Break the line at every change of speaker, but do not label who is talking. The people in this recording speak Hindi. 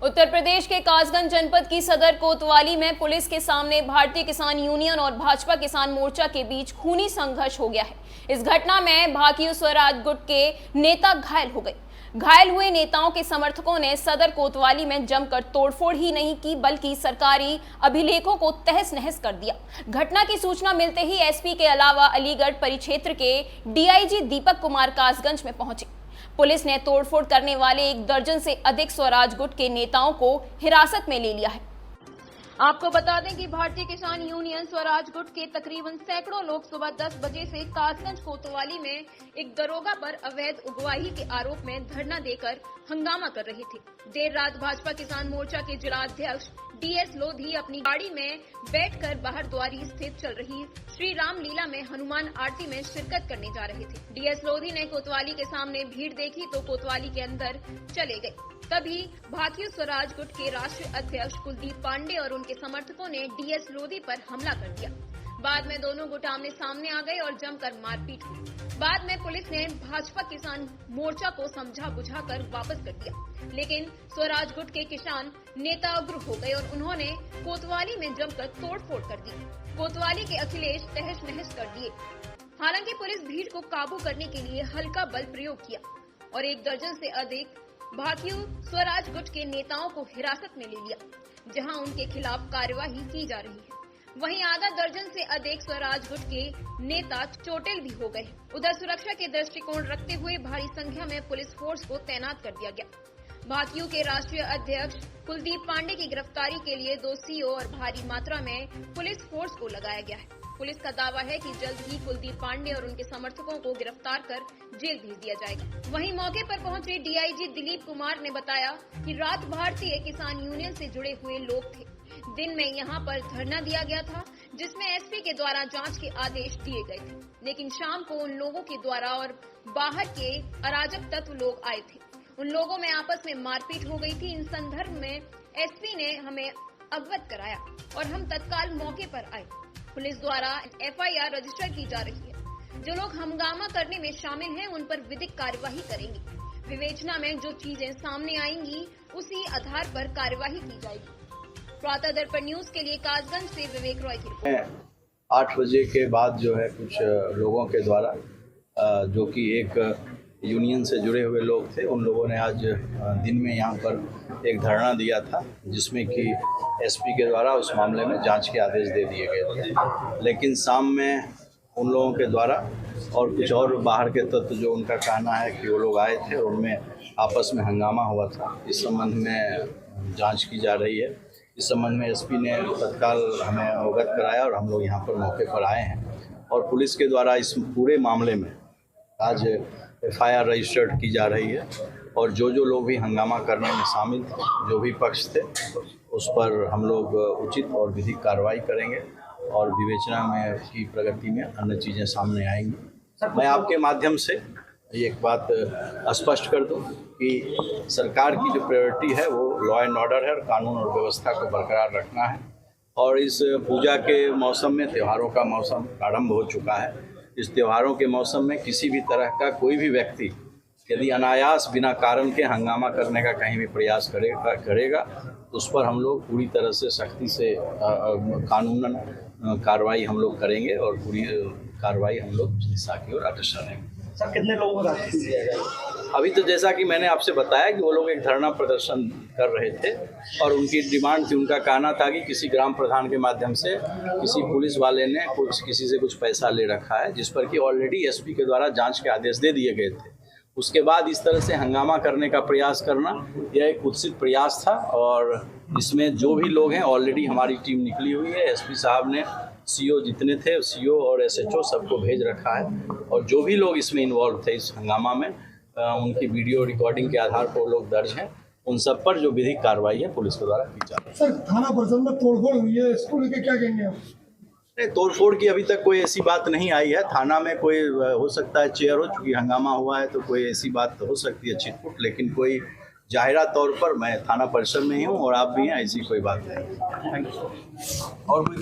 उत्तर प्रदेश के कासगंज जनपद की सदर कोतवाली में पुलिस के सामने भारतीय किसान यूनियन और भाजपा किसान मोर्चा के बीच खूनी संघर्ष हो गया है। इस घटना में भाकियू स्वराज गुट के नेता घायल हो गए। घायल हुए नेताओं के समर्थकों ने सदर कोतवाली में जमकर तोड़फोड़ ही नहीं की बल्कि सरकारी अभिलेखों को तहस नहस कर दिया। घटना की सूचना मिलते ही एसपी के अलावा अलीगढ़ परिक्षेत्र के डीआईजी दीपक कुमार कासगंज में पहुंचे। पुलिस ने तोड़फोड़ करने वाले 1 दर्जन से अधिक स्वराज गुट के नेताओं को हिरासत में ले लिया है। आपको बता दें कि भारतीय किसान यूनियन स्वराज गुट के तकरीबन सैकड़ों लोग सुबह 10 बजे से कासगंज कोतवाली में एक दरोगा पर अवैध उगवाही के आरोप में धरना देकर हंगामा कर रहे थे। देर रात भाजपा किसान मोर्चा के जिला अध्यक्ष डीएस लोधी अपनी गाड़ी में बैठकर बाहर द्वारी स्थित चल रही श्री राम लीला में हनुमान आरती में शिरकत करने जा रहे थे। डीएस लोधी ने कोतवाली के सामने भीड़ देखी तो कोतवाली के अंदर चले गए। तभी भाकियू स्वराज गुट के राष्ट्रीय अध्यक्ष कुलदीप पांडे और उनके समर्थकों ने डीएस लोधी पर हमला कर दिया। बाद में दोनों गुट आमने सामने आ गए और जमकर मारपीट हुई। बाद में पुलिस ने भाजपा किसान मोर्चा को समझा बुझाकर वापस कर दिया, लेकिन स्वराज गुट के किसान नेता उग्र हो गए और उन्होंने कोतवाली में जमकर तोड़फोड़ कर दी। कोतवाली के अखिलेश तहस नहस कर दिए। हालांकि पुलिस भीड़ को काबू करने के लिए हल्का बल प्रयोग किया और 1 दर्जन से अधिक भाकियू स्वराज गुट के नेताओं को हिरासत में ले लिया, जहां उनके खिलाफ कार्यवाही की जा रही है। वहीं आधा दर्जन से अधिक स्वराज गुट के नेता चोटिल भी हो गए। उधर सुरक्षा के दृष्टिकोण रखते हुए भारी संख्या में पुलिस फोर्स को तैनात कर दिया गया। भाकियू के राष्ट्रीय अध्यक्ष कुलदीप पांडे की गिरफ्तारी के लिए 2 सीओ और भारी मात्रा में पुलिस फोर्स को लगाया गया है। पुलिस का दावा है कि जल्द ही कुलदीप पांडे और उनके समर्थकों को गिरफ्तार कर जेल भेज दिया जाएगा। वहीं मौके पर पहुंचे डीआईजी दिलीप कुमार ने बताया कि रात भारतीय किसान यूनियन से जुड़े हुए लोग थे। दिन में यहां पर धरना दिया गया था, जिसमें एसपी के द्वारा जांच के आदेश दिए गए थे, लेकिन शाम को उन लोगों के द्वारा और बाहर के अराजक तत्व लोग आए थे। उन लोगों में आपस में मारपीट हो गई थी। इन संदर्भ में एसपी ने हमें अवगत कराया और हम तत्काल मौके पर आए। पुलिस द्वारा एफआईआर रजिस्टर की जा रही है। जो लोग हंगामा करने में शामिल हैं उन पर विधिक कार्यवाही करेंगे। विवेचना में जो चीजें सामने आएंगी उसी आधार पर कार्यवाही की जाएगी। प्रातः दर्पण न्यूज के लिए कासगंज से विवेक रॉय की रिपोर्ट।
8 बजे के बाद जो है कुछ लोगों के द्वारा जो कि एक यूनियन से जुड़े हुए लोग थे, उन लोगों ने आज दिन में यहाँ पर एक धरना दिया था, जिसमें कि एसपी के द्वारा उस मामले में जांच के आदेश दे दिए गए थे। लेकिन शाम में उन लोगों के द्वारा और कुछ और बाहर के तत्व जो उनका कहना है कि वो लोग आए थे और उनमें आपस में हंगामा हुआ था। इस संबंध में जांच की जा रही है। इस संबंध में एसपी ने तत्काल हमें अवगत कराया और हम लोग यहाँ पर मौके पर आए हैं और पुलिस के द्वारा इस पूरे मामले में आज एफआईआर रजिस्टर्ड की जा रही है और जो लोग भी हंगामा करने में शामिल थे, जो भी पक्ष थे, उस पर हम लोग उचित और विधिक कार्रवाई करेंगे और विवेचना में की प्रगति में अन्य चीज़ें सामने आएंगी। मैं आपके माध्यम से एक बात स्पष्ट कर दूं कि सरकार की जो प्रायोरिटी है वो लॉ एंड ऑर्डर है और कानून और व्यवस्था को बरकरार रखना है। और इस पूजा के मौसम में, त्योहारों का मौसम प्रारंभ हो चुका है। इस त्योहारों के मौसम में किसी भी तरह का कोई भी व्यक्ति यदि अनायास बिना कारण के हंगामा करने का कहीं भी प्रयास करेगा तो उस पर हम लोग पूरी तरह से सख्ती से कानूनन कार्रवाई हम लोग करेंगे और पूरी कार्रवाई हम लोग दिशा की ओर अग्रसर रहेंगे।
सर, कितने लोगों को राहत दिया जाएगा?
अभी तो जैसा कि मैंने आपसे बताया कि वो लोग एक धरना प्रदर्शन कर रहे थे और उनकी डिमांड थी, उनका कहना था कि किसी ग्राम प्रधान के माध्यम से किसी पुलिस वाले ने किसी से कुछ पैसा ले रखा है, जिस पर कि ऑलरेडी एसपी के द्वारा जांच के आदेश दे दिए गए थे। उसके बाद इस तरह से हंगामा करने का प्रयास करना यह एक कुत्सित प्रयास था और इसमें जो भी लोग हैं ऑलरेडी हमारी टीम निकली हुई है। एसपी साहब ने सीओ जितने थे, सीओ और एसएचओ सबको भेज रखा है और जो भी लोग इसमें इन्वॉल्व थे इस हंगामा में, उनकी वीडियो रिकॉर्डिंग के आधार पर लोग दर्ज हैं। उन सब पर जो विधिक कार्रवाई है पुलिस के द्वारा की जा रही है।
सर, थाना परिसर में तोड़फोड़ हुई है, इसको लेकर क्या कहेंगे आप?
नहीं, तोड़फोड़ की अभी तक कोई ऐसी बात नहीं आई है। थाना में कोई हो सकता है चेयर हो, चूँकि हंगामा हुआ है तो कोई ऐसी बात हो सकती है छिटपुट, लेकिन कोई जाहिरा तौर पर मैं थाना परिसर में ही हूँ और आप भी हैं, ऐसी कोई बात नहीं। और